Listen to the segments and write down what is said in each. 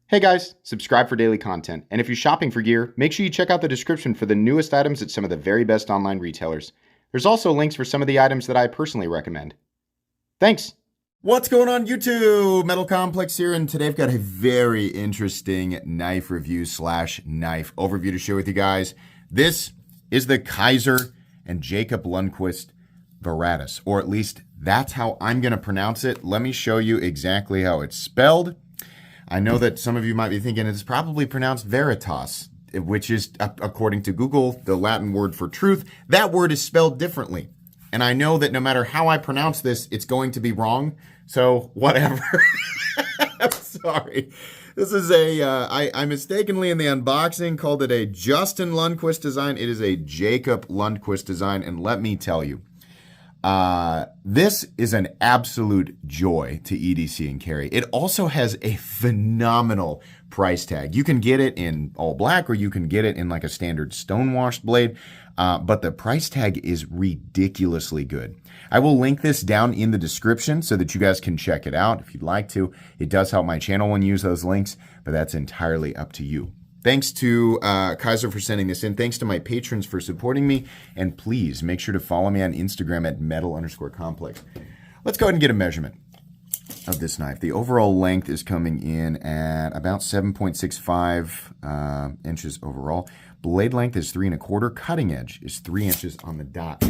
Hey guys, subscribe for daily content. And if you're shopping for gear, make sure you check out the description for the newest items at some of the very best online retailers. There's also links for some of the items that I personally recommend. Thanks! What's going on YouTube? Metal Complex here, and today I've got a very interesting knife review slash knife overview to share with you guys. This is the Kizer and Jacob Lundquist Varatas, or at least that's how I'm going to pronounce it. Let me show you exactly how it's spelled. I know that some of you might be thinking it's probably pronounced Veritas, which is, according to Google, the Latin word for truth. That word is spelled differently. And I know that no matter how I pronounce this, it's going to be wrong. So whatever. I'm sorry. This is I mistakenly in the unboxing called it a Justin Lundquist design. It is a Jacob Lundquist design. And let me tell you, this is an absolute joy to EDC and carry. It also has a phenomenal price tag. You can get it in all black or you can get it in like a standard stonewashed blade, but the price tag is ridiculously good. I will link this down in the description so that you guys can check it out if you'd like to. It does help my channel when you use those links, but that's entirely up to you. Thanks to Kizer for sending this in. Thanks to my patrons for supporting me. And please make sure to follow me on Instagram at metal_complex. Let's go ahead and get a measurement of this knife. The overall length is coming in at about 7.65 inches overall. Blade length is 3 1/4. Cutting edge is 3 inches on the dot.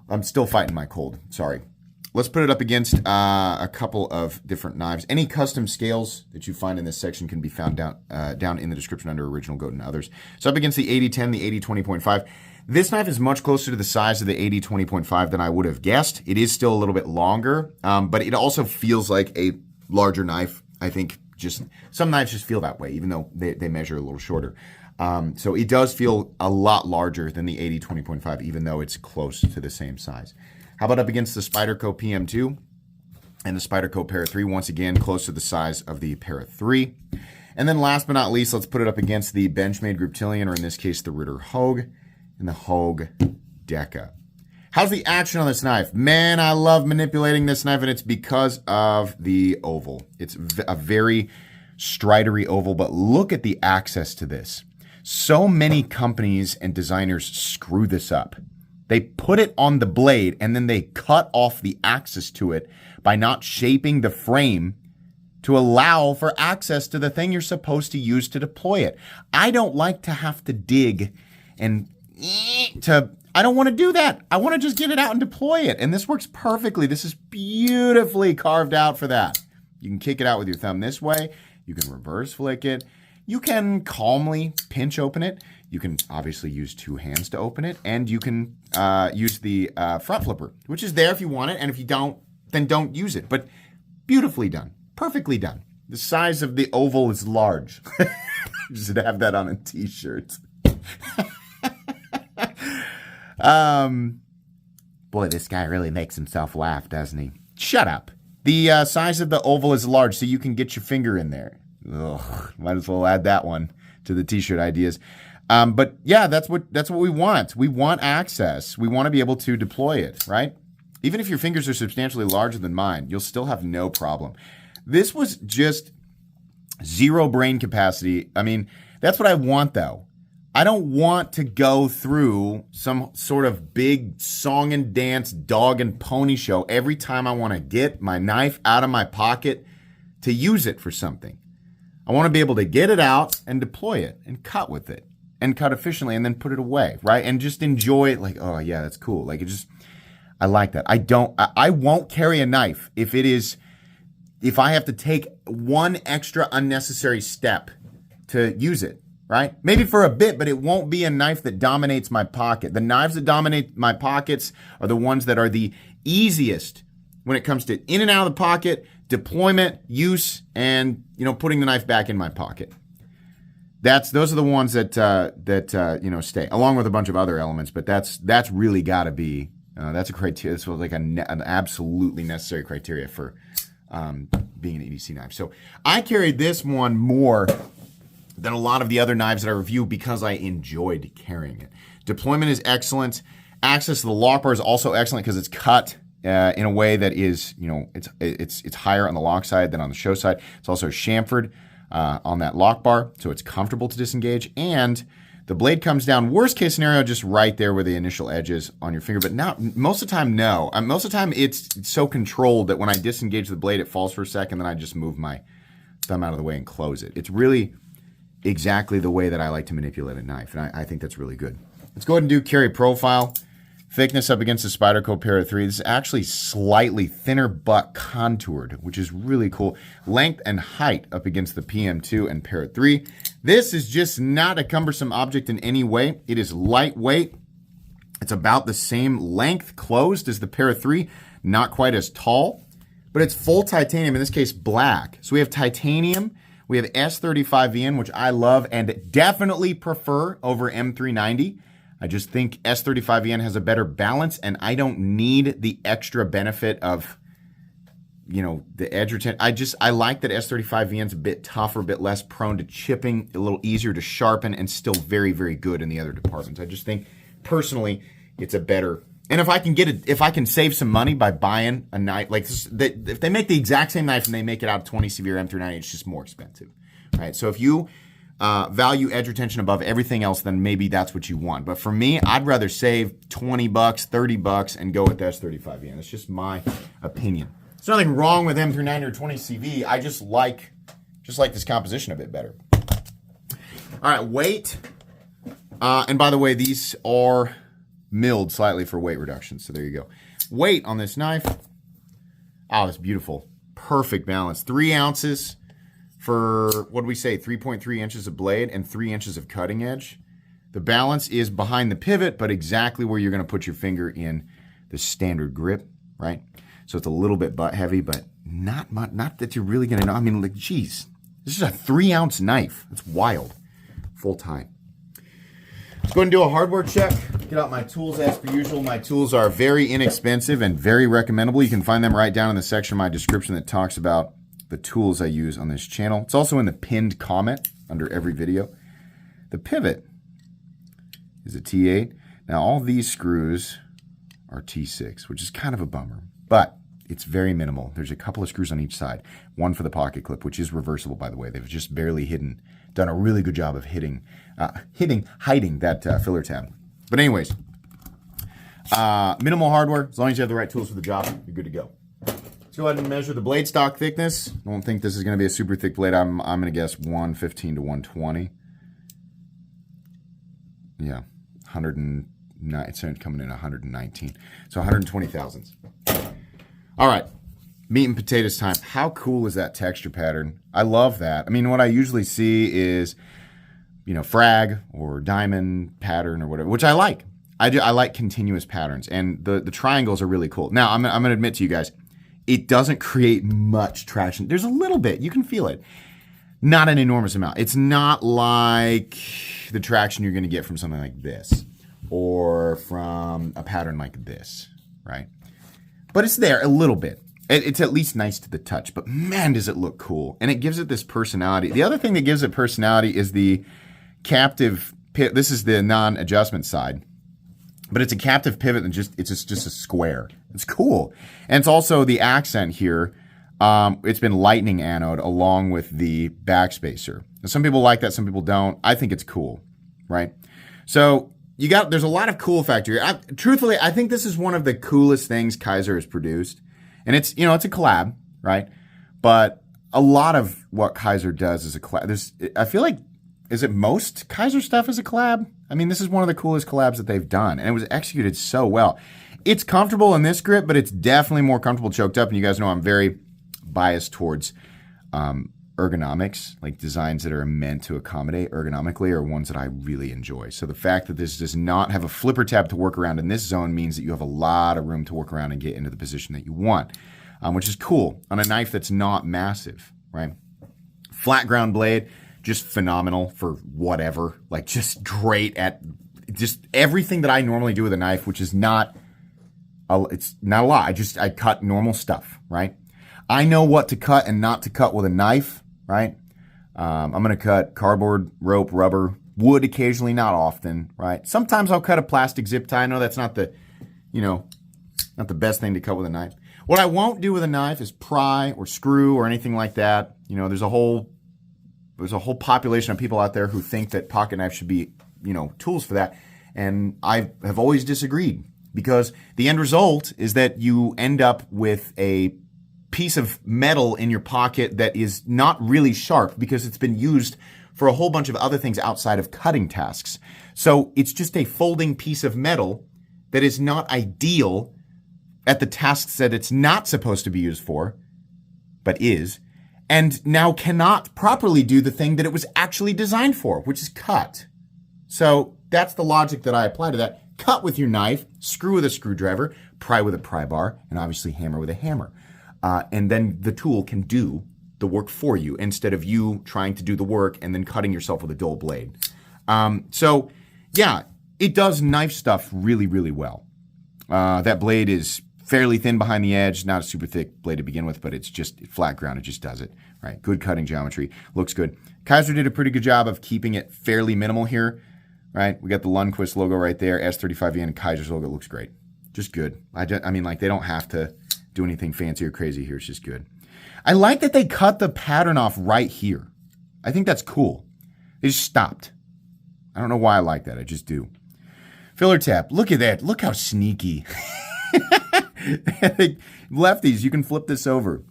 I'm still fighting my cold. Sorry. Let's put it up against a couple of different knives. Any custom scales that you find in this section can be found down in the description under Original Goat and others. So up against the 8010, the 8020.5. This knife is much closer to the size of the 8020.5 than I would have guessed. It is still a little bit longer, but it also feels like a larger knife. I think just some knives just feel that way, even though they measure a little shorter. So it does feel a lot larger than the 8020.5, even though it's close to the same size. How about up against the Spyderco PM2 and the Spyderco Para 3? Once again, close to the size of the Para 3. And then last but not least, let's put it up against the Benchmade Griptilian, or in this case, the Ritter Hogue and the Hogue Deca. How's the action on this knife? Man, I love manipulating this knife, and it's because of the oval. It's a very stridery oval, but look at the access to this. So many companies and designers screw this up. They put it on the blade and then they cut off the access to it by not shaping the frame to allow for access to the thing you're supposed to use to deploy it. I don't like to have to dig and I don't want to do that. I want to just get it out and deploy it. And this works perfectly. This is beautifully carved out for that. You can kick it out with your thumb this way. You can reverse flick it. You can calmly pinch open it. You can obviously use two hands to open it, and you can use the front flipper, which is there if you want it, and if you don't, then don't use it. But beautifully done, perfectly done. The size of the oval is large. You should have that on a t-shirt. Boy, this guy really makes himself laugh, doesn't he? Shut up. The size of the oval is large, so you can get your finger in there. Ugh, might as well add that one to the t-shirt ideas. But yeah, that's what we want. We want access. We want to be able to deploy it, right? Even if your fingers are substantially larger than mine, you'll still have no problem. This was just zero brain capacity. I mean, that's what I want though. I don't want to go through some sort of big song and dance dog and pony show every time I want to get my knife out of my pocket to use it for something. I want to be able to get it out and deploy it and cut with it and cut efficiently and then put it away, right? And just enjoy it like, oh yeah, that's cool. Like I like that. I won't carry a knife if I have to take one extra unnecessary step to use it, right? Maybe for a bit, but it won't be a knife that dominates my pocket. The knives that dominate my pockets are the ones that are the easiest when it comes to in and out of the pocket, deployment, use, and putting the knife back in my pocket. Those are the ones that stay, along with a bunch of other elements. But that's really got to be that's a criteria. This was like an absolutely necessary criteria for being an EDC knife. So I carried this one more than a lot of the other knives that I review because I enjoyed carrying it. Deployment is excellent. Access to the lock bar is also excellent because it's cut in a way that is, it's higher on the lock side than on the show side. It's also chamfered. on that lock bar, so it's comfortable to disengage. And the blade comes down, worst case scenario, just right there where the initial edge is on your finger. But now, most of the time, no. Most of the time, it's so controlled that when I disengage the blade, it falls for a second, then I just move my thumb out of the way and close it. It's really exactly the way that I like to manipulate a knife, and I think that's really good. Let's go ahead and do carry profile. Thickness up against the Spyderco Para 3. This is actually slightly thinner but contoured, which is really cool. Length and height up against the PM2 and Para 3. This is just not a cumbersome object in any way. It is lightweight. It's about the same length closed as the Para 3, not quite as tall, but it's full titanium, in this case black. So we have titanium, we have S35VN, which I love and definitely prefer over M390. I just think S35VN has a better balance, and I don't need the extra benefit of, the edge retention. I like that S35VN's a bit tougher, a bit less prone to chipping, a little easier to sharpen, and still very, very good in the other departments. I just think, personally, it's a better. And if I can save some money by buying a knife like this, if they make the exact same knife and they make it out of 20 severe M390, it's just more expensive, right? So if you value edge retention above everything else, then maybe that's what you want. But for me, I'd rather save $20, $30, and go with the S35VN. That's just my opinion. There's nothing wrong with M390 or 20 CV. I just like this composition a bit better. All right, weight. And by the way, these are milled slightly for weight reduction. So there you go. Weight on this knife. Oh, it's beautiful. Perfect balance. 3 ounces. For, what do we say, 3.3 inches of blade and 3 inches of cutting edge. The balance is behind the pivot, but exactly where you're going to put your finger in the standard grip, right? So it's a little bit butt heavy, but not much, not that you're really going to know. I mean, like, geez, this is a 3-ounce knife. It's wild. Full time. Let's go ahead and do a hardware check. Get out my tools as per usual. My tools are very inexpensive and very recommendable. You can find them right down in the section of my description that talks about the tools I use on this channel. It's also in the pinned comment under every video. The pivot is a T8. Now all these screws are T6, which is kind of a bummer, but it's very minimal. There's a couple of screws on each side. One for the pocket clip, which is reversible, by the way. They've just barely done a really good job of hiding that filler tab. But anyways, minimal hardware. As long as you have the right tools for the job, you're good to go. Let's go ahead and measure the blade stock thickness. I don't think this is going to be a super thick blade. I'm going to guess 115 to 120. Yeah, 109. It's coming in 119. So 120 thousandths. All right, meat and potatoes time. How cool is that texture pattern? I love that. I mean, what I usually see is, frag or diamond pattern or whatever, which I like. I like continuous patterns, and the triangles are really cool. Now, I'm going to admit to you guys, it doesn't create much traction. There's a little bit. You can feel it. Not an enormous amount. It's not like the traction you're going to get from something like this or from a pattern like this, right? But it's there a little bit. It's at least nice to the touch. But man, does it look cool. And it gives it this personality. The other thing that gives it personality is the captive pivot. This is the non-adjustment side. But it's a captive pivot and it's just a square. It's cool. And it's also the accent here. It's been lightning anode along with the backspacer. Now, some people like that, some people don't. I think it's cool, right? So there's a lot of cool factor here. Truthfully, I think this is one of the coolest things Kizer has produced. And it's a collab, right? But a lot of what Kizer does is a collab. I feel like, is it most Kizer stuff is a collab? I mean, this is one of the coolest collabs that they've done, and it was executed so well. It's comfortable in this grip, but it's definitely more comfortable choked up, and you guys know I'm very biased towards ergonomics, like designs that are meant to accommodate ergonomically are ones that I really enjoy. So the fact that this does not have a flipper tab to work around in this zone means that you have a lot of room to work around and get into the position that you want, which is cool on a knife that's not massive, right? Flat ground blade, just phenomenal for whatever, like just great at just everything that I normally do with a knife, which is it's not a lot. I cut normal stuff, right? I know what to cut and not to cut with a knife, right? I'm going to cut cardboard, rope, rubber, wood occasionally, not often, right? Sometimes I'll cut a plastic zip tie. I know that's not the best thing to cut with a knife. What I won't do with a knife is pry or screw or anything like that. There's a whole there's a whole population of people out there who think that pocket knives should be, tools for that. And I have always disagreed, because the end result is that you end up with a piece of metal in your pocket that is not really sharp because it's been used for a whole bunch of other things outside of cutting tasks. So it's just a folding piece of metal that is not ideal at the tasks that it's not supposed to be used for, but is, and now cannot properly do the thing that it was actually designed for, which is cut. So that's the logic that I apply to that. Cut with your knife, screw with a screwdriver, pry with a pry bar, and obviously hammer with a hammer. And then the tool can do the work for you instead of you trying to do the work and then cutting yourself with a dull blade. So yeah, it does knife stuff really, really well. That blade is fairly thin behind the edge, not a super thick blade to begin with, but it's just flat ground. It just does it, right? Good cutting geometry, looks good. Kizer did a pretty good job of keeping it fairly minimal here, right? We got the Lundquist logo right there, S35E, and Kizer's logo looks great. Just good. I mean, like, they don't have to do anything fancy or crazy here. It's just good. I like that they cut the pattern off right here. I think that's cool. They just stopped. I don't know why I like that. I just do. Filler tap. Look at that. Look how sneaky. Lefties, you can flip this over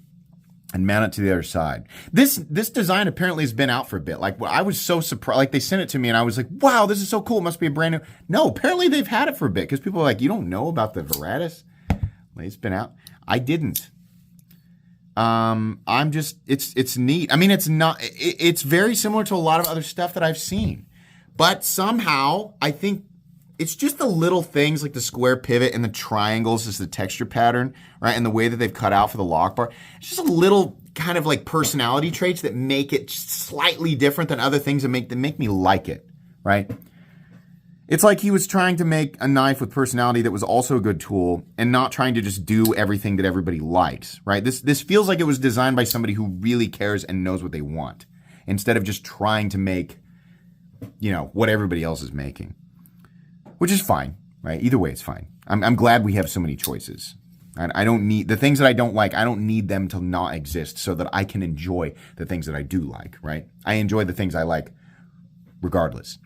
and mount it to the other side. This design apparently has been out for a bit. Like, I was so surprised. Like, they sent it to me and I was like, wow, this is so cool. It must be a brand new. No, apparently they've had it for a bit, because people are like, you don't know about the Varatas? Like, it's been out. I didn't. I'm just, it's neat. I mean, it's very similar to a lot of other stuff that I've seen, but somehow I think it's just the little things like the square pivot and the triangles is the texture pattern, right? And the way that they've cut out for the lock bar. It's just a little kind of like personality traits that make it slightly different than other things that make me like it, right? It's like he was trying to make a knife with personality that was also a good tool and not trying to just do everything that everybody likes, right? This feels like it was designed by somebody who really cares and knows what they want, instead of just trying to make, what everybody else is making, which is fine, right? Either way, it's fine. I'm glad we have so many choices. I don't need the things that I don't like. I don't need them to not exist so that I can enjoy the things that I do like, right? I enjoy the things I like regardless.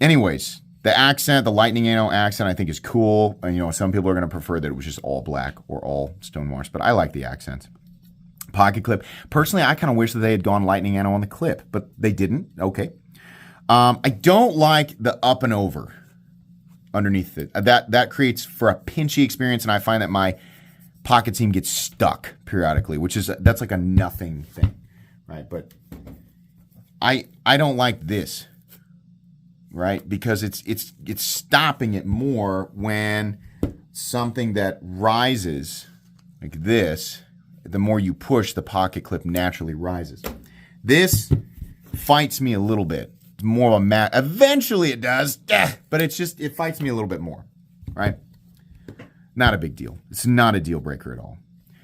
Anyways, the accent, the lightning arrow accent, I think is cool. And, some people are going to prefer that it was just all black or all stonewash, but I like the accent. Pocket clip. Personally, I kind of wish that they had gone lightning arrow on the clip, but they didn't. Okay. I don't like the up and over underneath it. That creates for a pinchy experience, and I find that my pocket seam gets stuck periodically, that's like a nothing thing, right? But I don't like this. Right? Because it's stopping it more when something that rises like this, the more you push, the pocket clip naturally rises. This fights me a little bit. It's more of a eventually it does, but it fights me a little bit more, right? Not a big deal. It's not a deal breaker at all.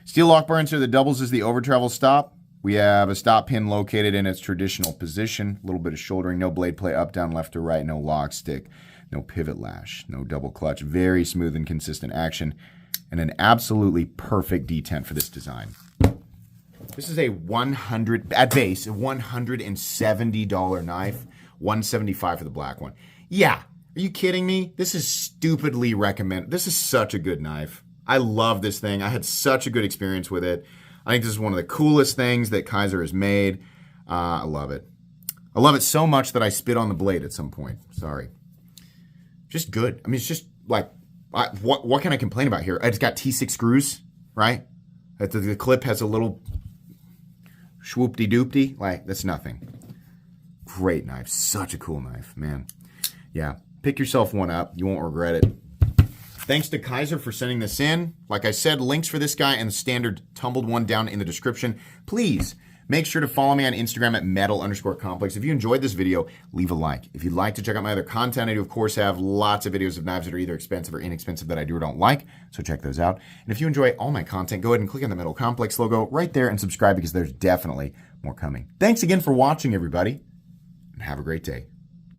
Steel lock bar insert that doubles as the over travel stop. We have a stop pin located in its traditional position, a little bit of shouldering, no blade play up, down, left or right, no lock stick, no pivot lash, no double clutch, very smooth and consistent action, and an absolutely perfect detent for this design. This is a at base, a $170 knife, $175 for the black one. Yeah, are you kidding me? This is stupidly recommended. This is such a good knife. I love this thing. I had such a good experience with it. I think this is one of the coolest things that Kizer has made. I love it. I love it so much that I spit on the blade at some point. Sorry. Just good. I mean, it's just like, what can I complain about here? It's got T6 screws, right? The clip has a little swoop-de-doop-de. Like, that's nothing. Great knife. Such a cool knife, man. Yeah. Pick yourself one up. You won't regret it. Thanks to Kizer for sending this in. Like I said, links for this guy and the standard tumbled one down in the description. Please make sure to follow me on Instagram at metal_complex. If you enjoyed this video, leave a like. If you'd like to check out my other content, I do, of course, have lots of videos of knives that are either expensive or inexpensive that I do or don't like, so check those out. And if you enjoy all my content, go ahead and click on the Metal Complex logo right there and subscribe, because there's definitely more coming. Thanks again for watching, everybody, and have a great day.